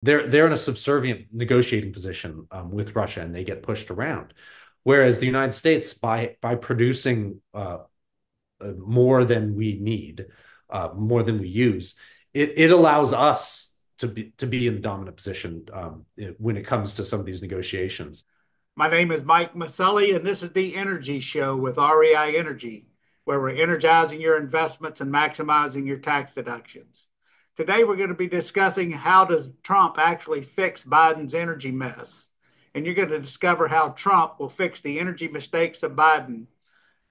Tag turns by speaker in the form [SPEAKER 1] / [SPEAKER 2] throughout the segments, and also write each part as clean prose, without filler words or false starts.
[SPEAKER 1] they're in a subservient negotiating position with Russia, and they get pushed around. Whereas the United States, by producing more than we need, more than we use, it allows us to be in the dominant position when it comes to some of these negotiations.
[SPEAKER 2] My name is Mike Mauceli, and this is the Energy Show with REI Energy, where we're energizing your investments and maximizing your tax deductions. Today, we're going to be discussing how does Trump actually fix Biden's energy mess, and you're going to discover how Trump will fix the energy mistakes of Biden.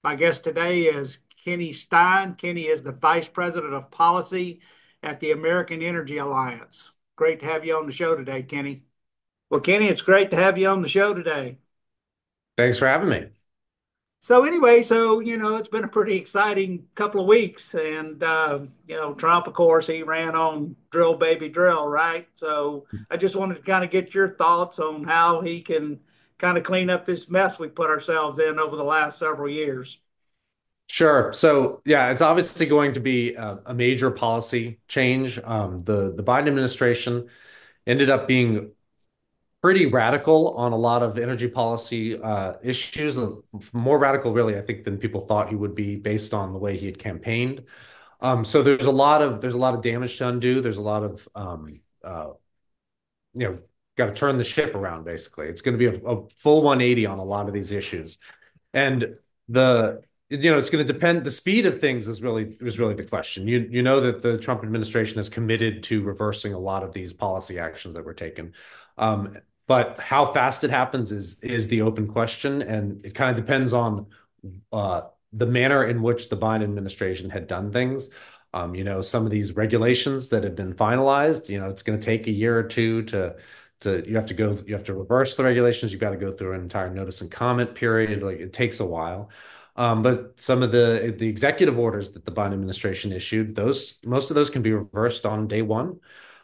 [SPEAKER 2] My guest today is Kenny Stein. Kenny is the Vice President of Policy at the American Energy Alliance. Great to have you on the show today, Kenny. Well, Kenny, it's great to have you on the show today.
[SPEAKER 1] Thanks for having me.
[SPEAKER 2] So anyway, it's been a pretty exciting couple of weeks, and Trump, of course, he ran on drill baby drill, right? So I just wanted to kind of get your thoughts on how he can kind of clean up this mess we put ourselves in over the last several years.
[SPEAKER 1] Sure. So yeah, it's obviously going to be a major policy change. The Biden administration ended up being pretty radical on a lot of energy policy issues. More radical, really, I think, than people thought he would be based on the way he had campaigned. So there's a lot of damage to undo. There's a lot of got to turn the ship around. Basically, it's going to be a full 180 on a lot of these issues. And the it's going to depend. The speed of things is really the question. You know that the Trump administration is committed to reversing a lot of these policy actions that were taken. Um, but how fast it happens is the open question, and it kind of depends on uh, the manner in which the Biden administration had done things. Some of these regulations that have been finalized, it's going to take a year or two to you have to reverse the regulations. You've got to go through an entire notice and comment period. Like it takes a while. But some of the executive orders that the Biden administration issued, those most of those can be reversed on day one.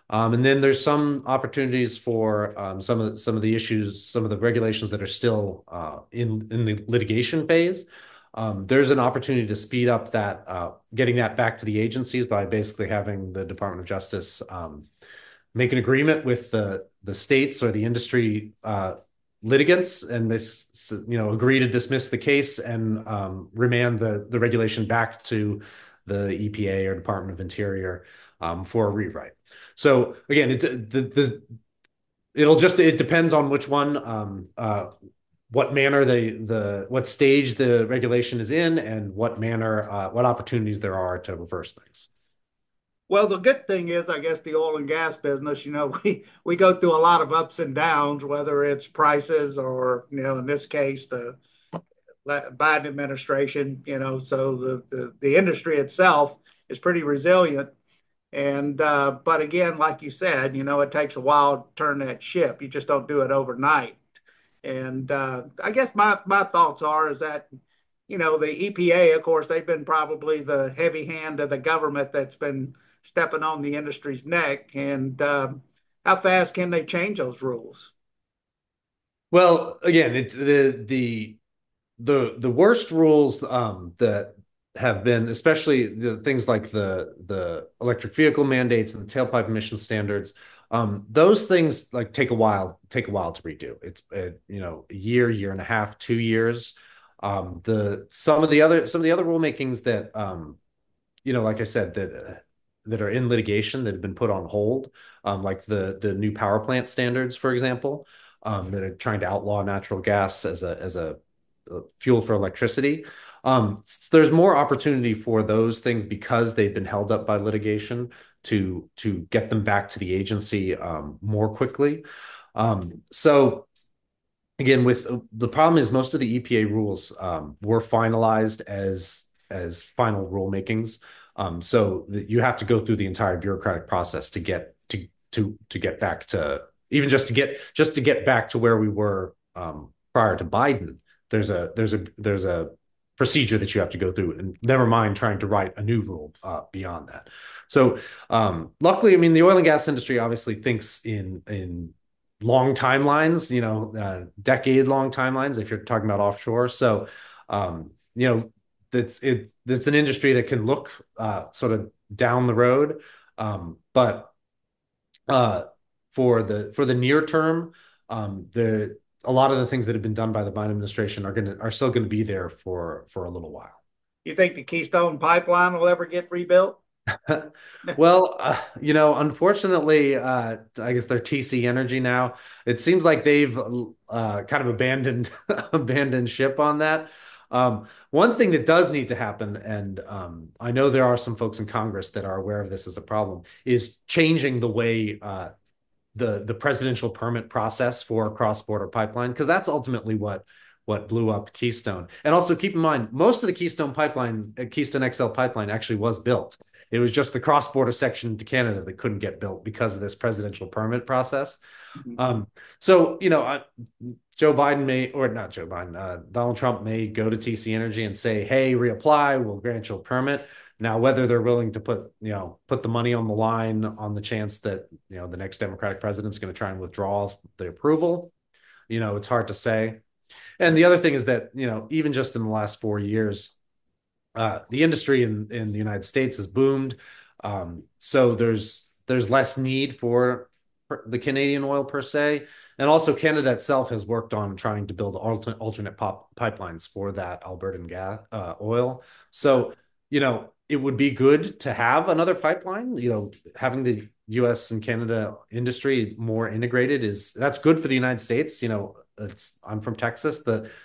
[SPEAKER 1] And then there's some opportunities for some of the issues, some of the regulations that are still in the litigation phase. There's an opportunity to speed up that, getting that back to the agencies by basically having the Department of Justice make an agreement with the states or the industry litigants, and this agree to dismiss the case and remand the regulation back to the EPA or Department of Interior for a rewrite. So again, it depends on which one, what manner what stage the regulation is in, and what opportunities there are to reverse things.
[SPEAKER 2] Well, the good thing is, I guess, the oil and gas business, we go through a lot of ups and downs, whether it's prices or, in this case, the Biden administration, so the industry itself is pretty resilient. And but again, like you said, it takes a while to turn that ship. You just don't do it overnight. And I guess my thoughts are is that the EPA, of course, they've been probably the heavy hand of the government that's been stepping on the industry's neck. And how fast can they change those rules?
[SPEAKER 1] Well, again, it's the worst rules that have been, especially the things like the electric vehicle mandates and the tailpipe emission standards. Those things like take a while to redo. It's a year and a half, 2 years. The some of the other rulemakings that like I said, that are in litigation that have been put on hold, like the new power plant standards, for example, that are trying to outlaw natural gas as a fuel for electricity. There's more opportunity for those things because they've been held up by litigation to get them back to the agency more quickly. So again, with the problem is most of the EPA rules were finalized as final rulemakings. So that you have to go through the entire bureaucratic process to get back to even just to get back to where we were prior to Biden. There's a procedure that you have to go through, and never mind trying to write a new rule beyond that. So luckily, I mean, the oil and gas industry obviously thinks in long timelines, decade long timelines if you're talking about offshore. So, it's an industry that can look sort of down the road. But uh, for the near term, the a lot of the things that have been done by the Biden administration are still gonna be there for a little while.
[SPEAKER 2] You think the Keystone pipeline will ever get rebuilt?
[SPEAKER 1] Well, unfortunately, I guess they're TC Energy now. It seems like they've kind of abandoned abandoned ship on that. One thing that does need to happen, and I know there are some folks in Congress that are aware of this as a problem, is changing the way the presidential permit process for a cross-border pipeline, because that's ultimately what blew up Keystone. And also keep in mind, most of the Keystone pipeline, Keystone XL pipeline, actually was built. It was just the cross-border section to Canada that couldn't get built because of this presidential permit process. Um, so, Joe Biden may, or not Joe Biden, Donald Trump may go to TC Energy and say, hey, reapply, we'll grant you a permit. Now, whether they're willing to put the money on the line on the chance that, the next Democratic president is going to try and withdraw the approval, it's hard to say. And the other thing is that, even just in the last 4 years, the industry in the United States has boomed. So there's less need for the Canadian oil per se, and also Canada itself has worked on trying to build alternate pipelines for that Albertan gas oil. So it would be good to have another pipeline. Having the U.S. and Canada industry more integrated that's good for the United States. I'm from Texas.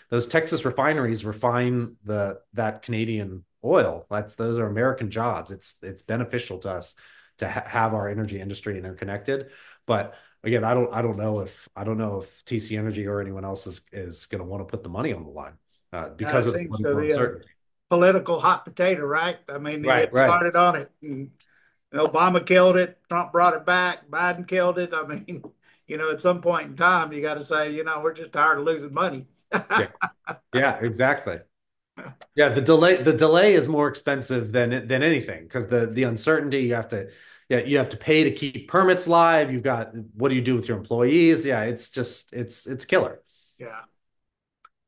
[SPEAKER 1] Those Texas refineries refine that Canadian oil. Those are American jobs. It's beneficial to us to have our energy industry interconnected. But again, I don't know if TC Energy or anyone else is going to want to put the money on the line because
[SPEAKER 2] It
[SPEAKER 1] of the
[SPEAKER 2] seems to
[SPEAKER 1] political
[SPEAKER 2] be a
[SPEAKER 1] uncertainty.
[SPEAKER 2] political hot potato, right? I mean, they
[SPEAKER 1] Right,
[SPEAKER 2] get
[SPEAKER 1] right.
[SPEAKER 2] started on it. And Obama killed it. Trump brought it back. Biden killed it. I mean, at some point in time, you got to say, we're just tired of losing money.
[SPEAKER 1] Yeah, yeah, exactly. Yeah, the delay is more expensive than anything because the uncertainty you have to pay to keep permits live. You've got what do you do with your employees? Yeah, it's just it's killer.
[SPEAKER 2] Yeah.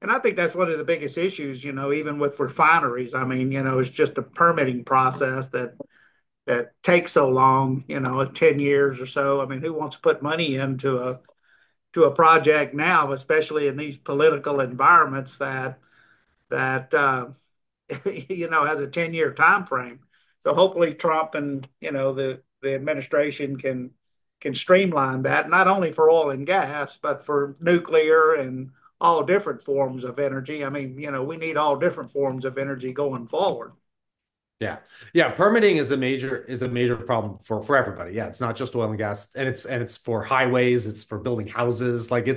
[SPEAKER 2] And I think that's one of the biggest issues, even with refineries. I mean, it's just a permitting process that takes so long, 10 years or so. I mean, who wants to put money into a project now, especially in these political environments that has a 10-year time frame. So hopefully Trump and the administration can streamline that, not only for oil and gas, but for nuclear and all different forms of energy. I mean, we need all different forms of energy going forward.
[SPEAKER 1] Yeah. Yeah. Permitting is a major problem for everybody. Yeah. It's not just oil and gas, and it's for highways, it's for building houses. Like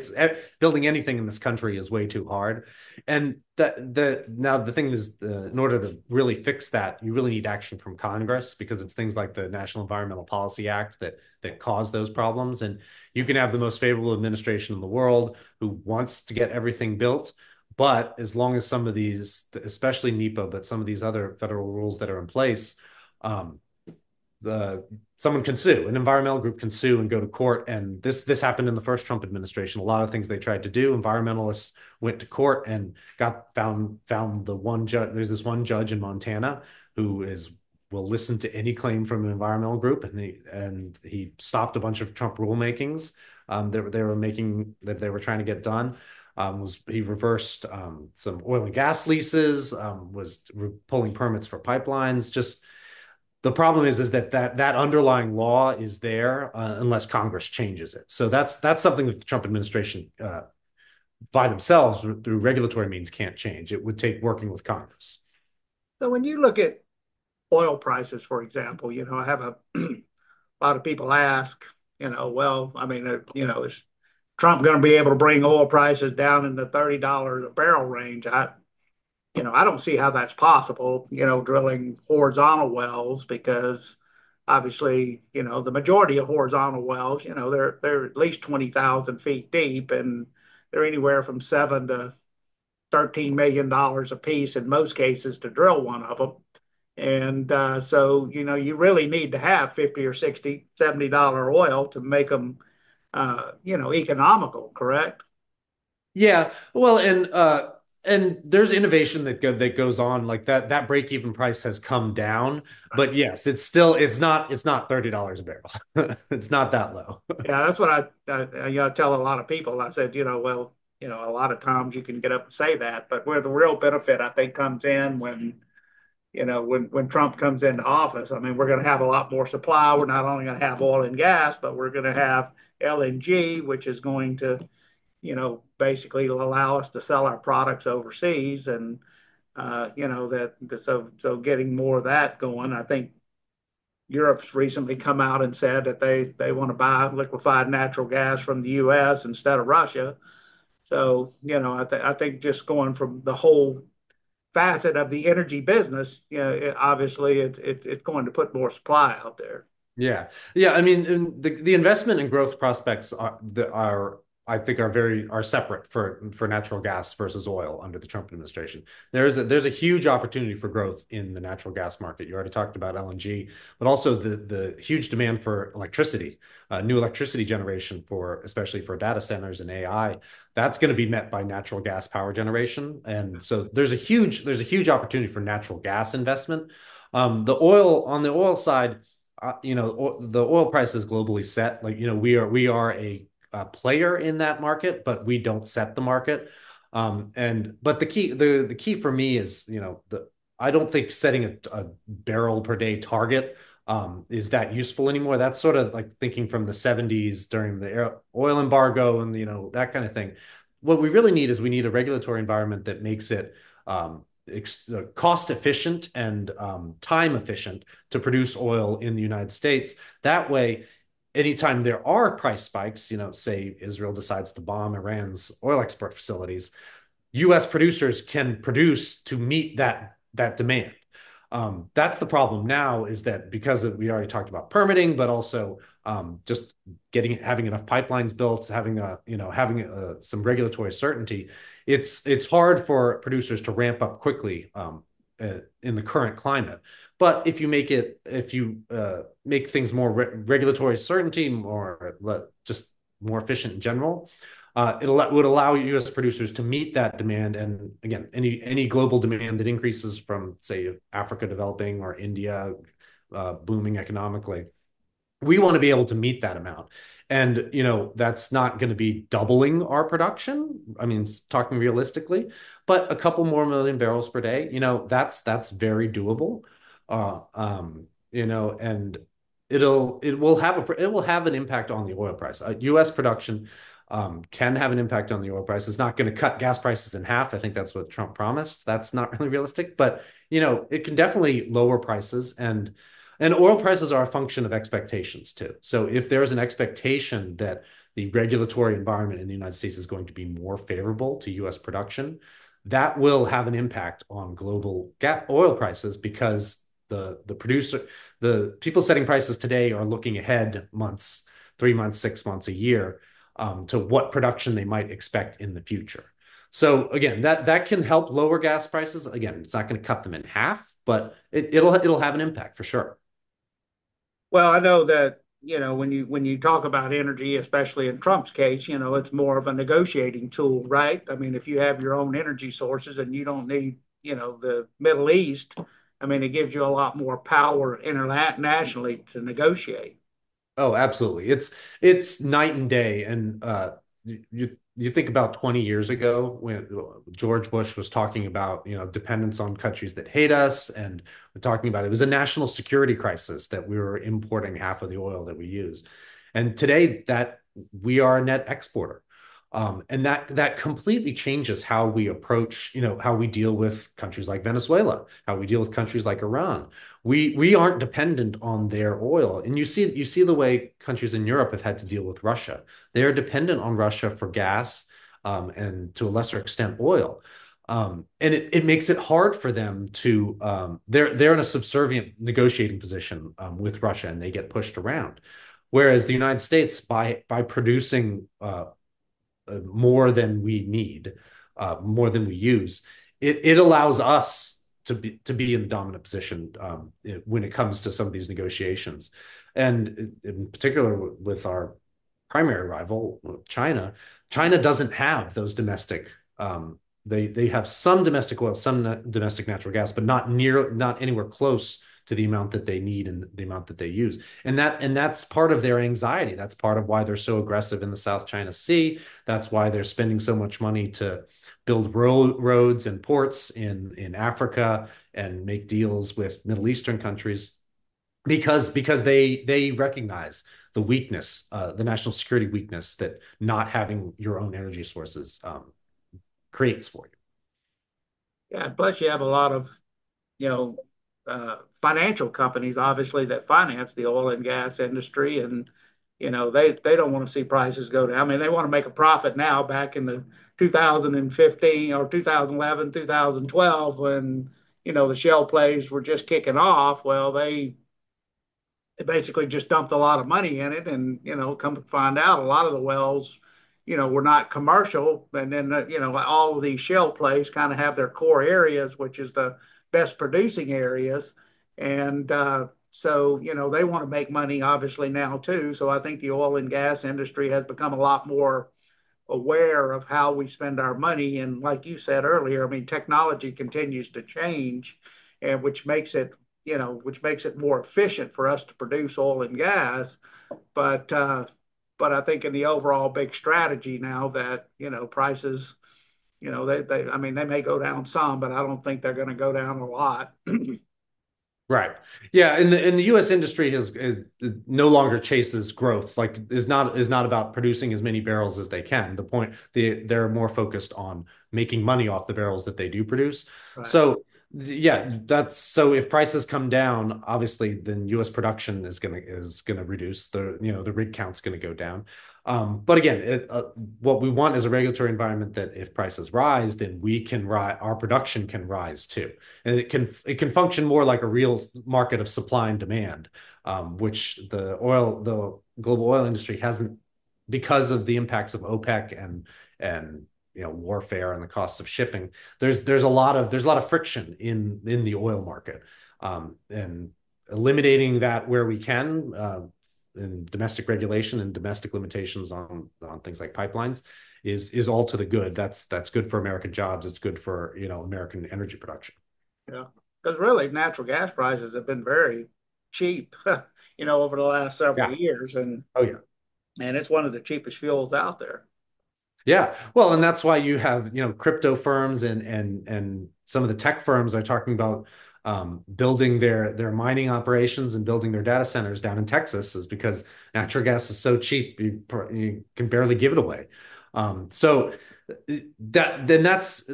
[SPEAKER 1] building anything in this country is way too hard. And now the thing is, in order to really fix that, you really need action from Congress because it's things like the National Environmental Policy Act that cause those problems. And you can have the most favorable administration in the world who wants to get everything built. But as long as some of these, especially NEPA, but some of these other federal rules that are in place, um, the someone can sue, an environmental group can sue and go to court. And this happened in the first Trump administration. A lot of things they tried to do, environmentalists went to court and got found the one judge. There's this one judge in Montana who will listen to any claim from an environmental group, and he stopped a bunch of Trump rulemakings that they were making that they were trying to get done. He reversed some oil and gas leases, was pulling permits for pipelines. Just the problem is that underlying law is there unless Congress changes it. So that's something that the Trump administration by themselves through regulatory means can't change. It would take working with Congress.
[SPEAKER 2] So when you look at oil prices, for example, I have a lot of people ask, well, I mean, is Trump going to be able to bring oil prices down in the $30 a barrel range? I don't see how that's possible, drilling horizontal wells because obviously, the majority of horizontal wells, they're at least 20,000 feet deep and they're anywhere from 7 to $13 million a piece in most cases to drill one of them. And so, you really need to have 50 or 60, $70 oil to make them, economical, correct?
[SPEAKER 1] Yeah, well, and and there's innovation that goes on like that break even price has come down,
[SPEAKER 2] Right.
[SPEAKER 1] but yes, it's not $30 a barrel. It's not that low.
[SPEAKER 2] Yeah, that's what tell a lot of people. I said, well, a lot of times you can get up and say that, but where the real benefit I think comes in when when Trump comes into office, I mean, we're going to have a lot more supply. We're not only going to have oil and gas, but we're going to have LNG, which is going to, basically allow us to sell our products overseas. And, so getting more of that going, I think Europe's recently come out and said that they want to buy liquefied natural gas from the U.S. instead of Russia. So, I think just going from the whole facet of the energy business, obviously it's going to put more supply out there.
[SPEAKER 1] Yeah. Yeah. I mean, and the investment and growth prospects are I think are separate for natural gas versus oil under the Trump administration. There's a huge opportunity for growth in the natural gas market. You already talked about LNG, but also the huge demand for electricity, new electricity generation for especially for data centers and AI. That's going to be met by natural gas power generation. And so there's a huge opportunity for natural gas investment. On the oil side, the oil price is globally set. Like, we are a player in that market, but we don't set the market. But the key for me is, I don't think setting a barrel per day target is that useful anymore. That's sort of like thinking from the 70s during the oil embargo and that kind of thing. What we really need is we need a regulatory environment that makes it cost efficient and time efficient to produce oil in the United States. That way, anytime there are price spikes, say Israel decides to bomb Iran's oil export facilities, U.S. producers can produce to meet that demand. That's the problem now is that we already talked about permitting, but also just having enough pipelines built, having some regulatory certainty. It's hard for producers to ramp up quickly in the current climate. But if you make things more regulatory certainty, just more efficient in general, would allow U.S. producers to meet that demand. And again, any global demand that increases from, say, Africa developing or India booming economically, we want to be able to meet that amount. And, that's not going to be doubling our production. I mean, talking realistically, but a couple more million barrels per day, that's very doable. And it will have an impact on the oil price. U.S. production can have an impact on the oil price. It's not going to cut gas prices in half. I think that's what Trump promised. That's not really realistic, but it can definitely lower prices, and oil prices are a function of expectations too. So if there's an expectation that the regulatory environment in the United States is going to be more favorable to U.S. production, that will have an impact on global oil prices because the people setting prices today are looking ahead months, 3 months, 6 months, a year, to what production they might expect in the future. So again, that can help lower gas prices. Again, it's not going to cut them in half, but it'll have an impact for sure.
[SPEAKER 2] Well, I know that, when you talk about energy, especially in Trump's case, it's more of a negotiating tool, right? I mean, if you have your own energy sources and you don't need, the Middle East, I mean, it gives you a lot more power internationally to negotiate.
[SPEAKER 1] Oh, absolutely. It's night and day. And you think about 20 years ago when George Bush was talking about, dependence on countries that hate us, and we're talking about it was a national security crisis that we were importing half of the oil that we use. And today that we are a net exporter. And that completely changes how we approach, how we deal with countries like Venezuela, how we deal with countries like Iran. We aren't dependent on their oil. And you see the way countries in Europe have had to deal with Russia. They are dependent on Russia for gas, and to a lesser extent oil. And it makes it hard for them to they're in a subservient negotiating position with Russia, and they get pushed around. Whereas the United States, by producing more than we need, more than we use, it allows us to be in the dominant position when it comes to some of these negotiations, and in particular with our primary rival, China. China doesn't have those domestic they have some domestic oil, some domestic natural gas, but not anywhere close to the amount that they need and the amount that they use. And that's part of their anxiety. That's part of why they're so aggressive in the South China Sea. That's why they're spending so much money to build roads and ports in Africa and make deals with Middle Eastern countries because they recognize the weakness, the national security weakness that not having your own energy sources creates for you.
[SPEAKER 2] Yeah, plus you have a lot of, financial companies, obviously, that finance the oil and gas industry, and they don't want to see prices go down. I mean, they want to make a profit now. Back in the 2015 or 2011, 2012, when the shale plays were just kicking off, well, they basically just dumped a lot of money in it, and come to find out, a lot of the wells were not commercial. And then all of these shale plays kind of have their core areas, which is the best producing areas. And so they want to make money obviously now too. So I think the oil and gas industry has become a lot more aware of how we spend our money. And like you said earlier, I mean, technology continues to change, and which makes it more efficient for us to produce oil and gas. But I think in the overall big strategy now that prices, they I mean, they may go down some, but I don't think they're going to go down a lot.
[SPEAKER 1] Right. Yeah. And the U.S. industry is no longer chases growth. Like is not about producing as many barrels as they can. They're more focused on making money off the barrels that they do produce.
[SPEAKER 2] Right.
[SPEAKER 1] So yeah, that's so if prices come down, obviously then U.S. production is gonna reduce. The rig count's gonna go down. But again, what we want is a regulatory environment that if prices rise, then we can rise, our production can rise too, and it can function more like a real market of supply and demand, which the global oil industry hasn't, because of the impacts of OPEC and warfare and the costs of shipping. There's a lot of friction in the oil market, and eliminating that where we can. In domestic regulation and domestic limitations on things like pipelines is all to the good. That's good for American jobs. It's good for American energy production.
[SPEAKER 2] Yeah. Because really, natural gas prices have been very cheap, over the last several
[SPEAKER 1] Yeah.
[SPEAKER 2] years, and
[SPEAKER 1] Oh yeah.
[SPEAKER 2] it's one of the cheapest fuels out there.
[SPEAKER 1] Yeah. Well, and that's why you have, crypto firms and some of the tech firms are talking about building their mining operations and building their data centers down in Texas is because natural gas is so cheap you can barely give it away. So and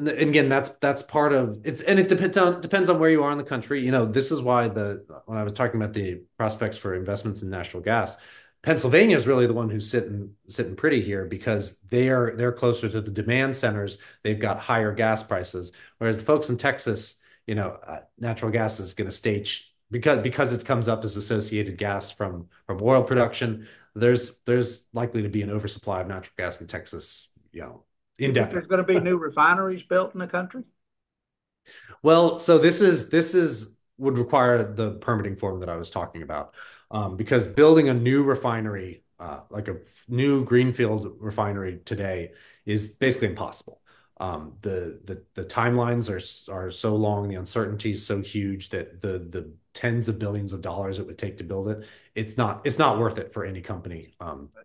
[SPEAKER 1] again that's part of it's, and it depends on where you are in the country. This is why the when I was talking about the prospects for investments in natural gas, Pennsylvania is really the one who's sitting pretty here because they're closer to the demand centers. They've got higher gas prices, whereas the folks in Texas, natural gas is going to stage because it comes up as associated gas from oil production. There's likely to be an oversupply of natural gas in Texas,
[SPEAKER 2] You think there's
[SPEAKER 1] indefinitely.
[SPEAKER 2] going to be new refineries built in the country?
[SPEAKER 1] Well, so this is would require the permitting form that I was talking about, because building a new refinery, like a new greenfield refinery today, is basically impossible. The timelines are so long, the uncertainty is so huge that the tens of billions of dollars it would take to build it, it's not worth it for any company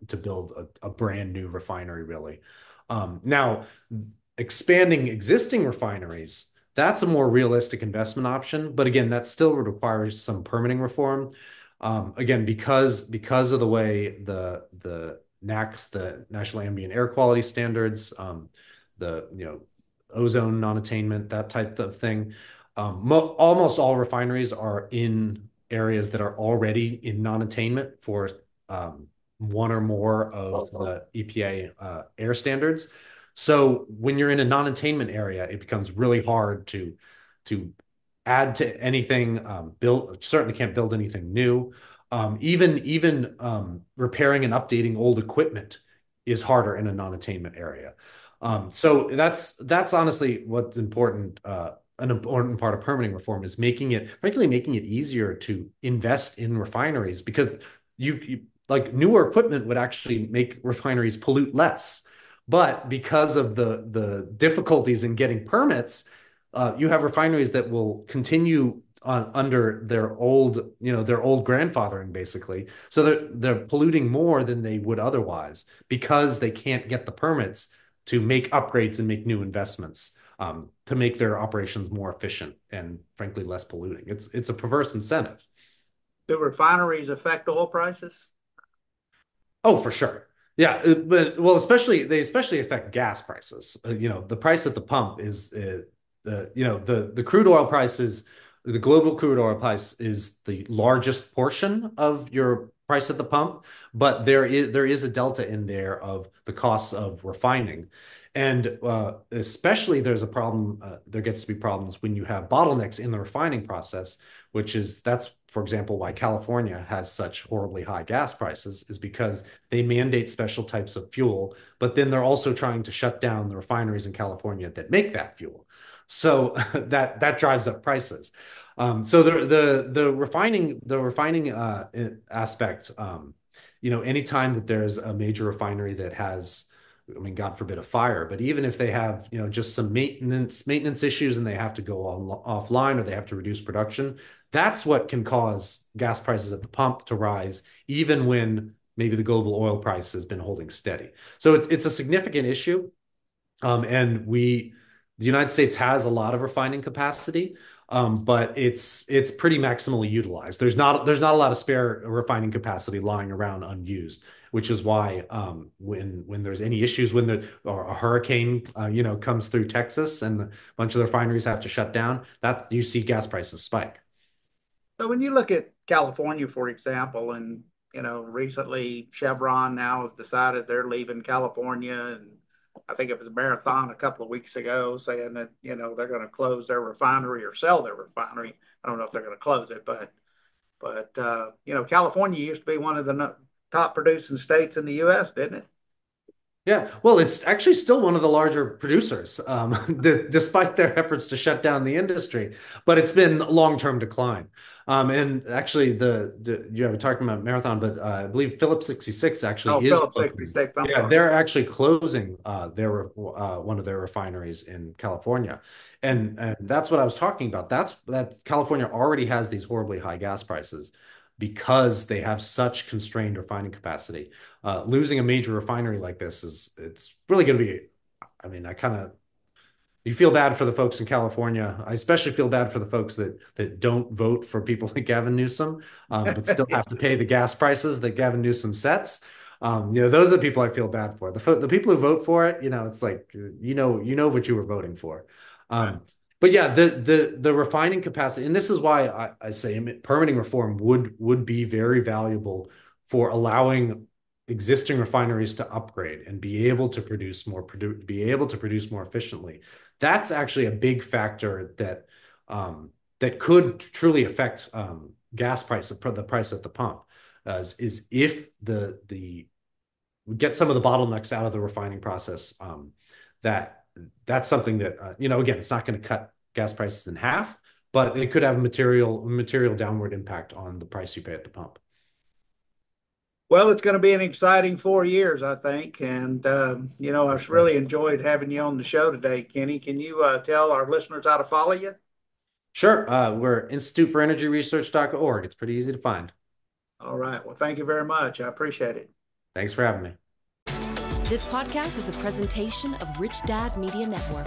[SPEAKER 1] to build a brand new refinery, really. Now, expanding existing refineries, that's a more realistic investment option. But again, that still would require some permitting reform. Again, because of the way the NACS, the National Ambient Air Quality Standards, the ozone non-attainment, that type of thing. Almost all refineries are in areas that are already in non-attainment for one or more of the EPA air standards. So when you're in a non-attainment area, it becomes really hard to add to anything. Build certainly can't build anything new. Even repairing and updating old equipment is harder in a non-attainment area. So that's honestly what's important. An important part of permitting reform is frankly, making it easier to invest in refineries because like newer equipment would actually make refineries pollute less. But because of the difficulties in getting permits, you have refineries that will continue on under their old grandfathering basically. So they're polluting more than they would otherwise because they can't get the permits to make upgrades and make new investments to make their operations more efficient and frankly less polluting. It's a perverse incentive.
[SPEAKER 2] Do refineries affect oil prices?
[SPEAKER 1] Oh, for sure. Yeah, but well, especially affect gas prices. The price at the pump is the crude oil prices, the global crude oil price is the largest portion of your price at the pump, but there is a delta in there of the costs of refining. And especially there gets to be problems when you have bottlenecks in the refining process, that's, for example, why California has such horribly high gas prices, is because they mandate special types of fuel, but then they're also trying to shut down the refineries in California that make that fuel. So that drives up prices. So the refining aspect, anytime that there's a major refinery that has, I mean, God forbid a fire, but even if they have, just some maintenance issues and they have to go offline or they have to reduce production, that's what can cause gas prices at the pump to rise, even when maybe the global oil price has been holding steady. So it's a significant issue. And the United States has a lot of refining capacity, but it's pretty maximally utilized. There's not a lot of spare refining capacity lying around unused, which is why when there's any issues or a hurricane comes through Texas and a bunch of the refineries have to shut down, that you see gas prices spike.
[SPEAKER 2] So when you look at California, for example, and recently Chevron now has decided they're leaving California, and I think it was a Marathon a couple of weeks ago saying that they're going to close their refinery or sell their refinery. I don't know if they're going to close it, but California used to be one of the top producing states in the U.S., didn't it?
[SPEAKER 1] Yeah, well, it's actually still one of the larger producers, despite their efforts to shut down the industry. But it's been long-term decline. And actually, we're talking about Marathon, but I believe Phillips 66 actually
[SPEAKER 2] Oh,
[SPEAKER 1] is
[SPEAKER 2] Phillips
[SPEAKER 1] closing.
[SPEAKER 2] 66. I'm
[SPEAKER 1] Yeah,
[SPEAKER 2] sorry.
[SPEAKER 1] they're actually closing their one of their refineries in California, and that's what I was talking about. That California already has these horribly high gas prices because they have such constrained refining capacity. Losing a major refinery like this it's really going to be. I mean, you feel bad for the folks in California. I especially feel bad for the folks that don't vote for people like Gavin Newsom, but still have to pay the gas prices that Gavin Newsom sets. Those are the people I feel bad for. The people who vote for it, it's like you know what you were voting for.
[SPEAKER 2] Right.
[SPEAKER 1] Um, but yeah, the refining capacity, and this is why I say permitting reform would be very valuable for allowing existing refineries to upgrade and be able to produce more efficiently. That's actually a big factor that could truly affect gas price, the price at the pump, is if the we get some of the bottlenecks out of the refining process. That that's something that again, it's not going to cut gas prices in half, but it could have a material downward impact on the price you pay at the pump.
[SPEAKER 2] Well, it's going to be an exciting 4 years, I think. And,
[SPEAKER 1] For
[SPEAKER 2] I've
[SPEAKER 1] sure.
[SPEAKER 2] really enjoyed having you on the show today, Kenny. Can you tell our listeners how to follow you?
[SPEAKER 1] Sure. We're instituteforenergyresearch.org. It's pretty easy to find.
[SPEAKER 2] All right. Well, thank you very much. I appreciate it.
[SPEAKER 1] Thanks for having me.
[SPEAKER 3] This podcast is a presentation of Rich Dad Media Network.